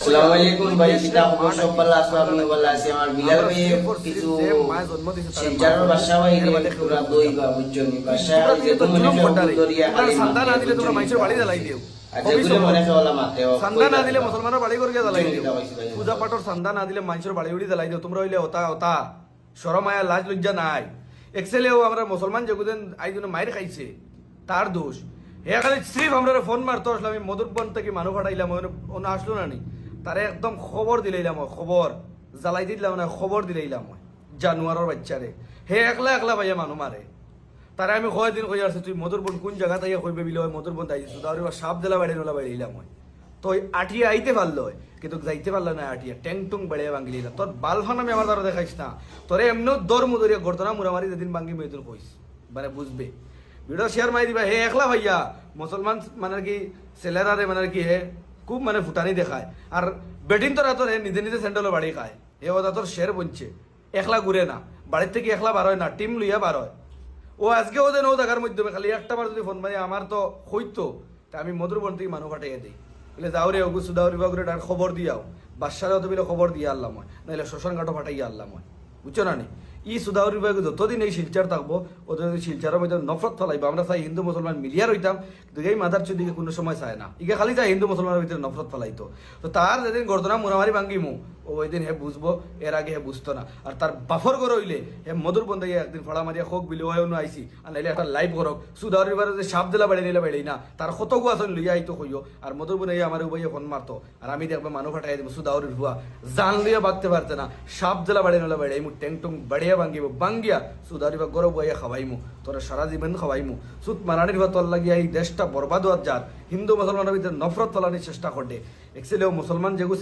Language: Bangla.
আসসালামু আলাইকুম ভাই, কিতা খবর? সব ভালো আছো? আমি ভালো আছি। আমার বিলাল ভাই কিছু শিলচরের বাসা ভাই পুরা দই বা বুঝছনি বাসা যে তুমি দরিয়া খালি সন্তান না দিলে তোমরা মানুষের বাড়ি জ্বালাই দিও। আচ্ছা গুলো মনে হলা মাতে সন্তান না দিলে মুসলমানের বাড়ি করে জ্বালাই দিও। পূজা পাঠর সন্তান না দিলে মানুষের বাড়ি উড়ি জ্বালাই দিও। তোমরা হইলে ওতা ওতা শরম আয়া লাজ লজ্জা নাই। এক্সেলেও আমরা মুসলমান যেগুদেন আইজনে মাইর খাইছে তার দোষ। হে খালি সিফ আমরা ফোন মারতো আসলে আমি মধুরবন থেকে মানুষ পাঠাইলাম ওনা আসলো না নি তারে একদম খবর দিলাইলাম, খবর জ্বালাই দিলাম না, খবর দিলাইলাম জানুয়ারের বাচ্চারে। হে একলা একলা ভাইয়া মানুষ মারে তারে আমি কয়দিন কই আসছে তুই মধুরবন কোন জায়গা তাইয়া কইবে বিলে মধুরবন তাই সুদাউরি সাপ দিলা বাইরে নলা বাইরে ইলাম হয় তো আটিয়া আইতে পারলো কিন্তু যাইতে পারলো না। আটিয়া ট্যাং টুং বেড়ে ভাঙলি না তোর বালফান আমি আমার দ্বারা দেখাইস না তোরে এমনিও দর মুদরিয়া করতো না মুরামারি যেদিন ভাঙ্গি মেয়েদের কইস মানে বুঝবে ভিডিও শেয়ার মারি দিবা। হে একলা ভাইয়া মুসলমান মানে কি ছেলেরারে মানে কি হে খুব মানে ফুটানি দেখায় আর বেটিন তোরা তোর নিজে নিজে স্যান্ডেলও বাড়ি খায়। হে ওটা তোর শের বনছে একলা ঘুরে না বাড়ির থেকে একলা বার হয় না টিম লইয়া বার হয়। ও আজকে ওদের ও জায়গার মাধ্যমে খালি একটা বার যদি ফোন মারি আমার তো হইতো তা আমি মধুরবন থেকে মানুষ পাঠাইয়া দিই বলে যাও রে ওগু সুদাউরি বাগুরে তার খবর দিয়াও বাদশারাও তো বিলে খবর দিয়ে আনলাম হয় নাহলে শ্মশান ঘাটও পাঠাইয়া আনলাম হয় বুঝছো না নি। ই সুদাউরি বাগু যতদিন এই শিলচার থাকবো ওদের শিলচারের মধ্যে নফরত ফলাইবো। আমরা চাই হিন্দু মুসলমান মিলিয়া রইতাম কিন্তু এই মাদার চুদিকে কোনো সময় চায় না ইকে খালি চাই হিন্দু মুসলমানের ভিতরে নফরত ফলাইতো। তো তার যেদিন গর্দনা মুরামারি ভাঙ্গিমু ওই দিন হে বুঝবো, এর আগে হে বুঝতো না। আর তার বাফর করে হইলে হে মধুর বন্ধ একদিন ফড়া মারিয়া হোক বিলে হয় অন্য আইসি আর নাইলে একটা লাইভ করক সুদাউরির বারে যে সাপ দিলা বেড়ে নিলে বেড়েই না তার কতগু আসন লইয়া আইতো কইও আর মধুর বন্ধ আমার উপায় ফোন মারতো আর আমি দেখবো মানুষ ফাটাই দেবো সুদাউরির হুয়া জান লইয়া বাঁধতে পারতে না সাপ দিলা বেড়ে নিলে বেড়ে মু ট্যাং টুং বাড়িয়া ভাঙ্গিব বাঙ্গিয়া সুদাউরি বা গরব বইয়া খাওয়াইমু তোরা সারা জীবন খাওয়াইমু সুত মারানির বা তোর লাগিয়া এই দেশটা বরবাদ হওয়ার যার হিন্দু মুসলমানের ভিতরে নফরত ফলানোর চেষ্টা করতে এক্সেলেও মুসলমান যেগু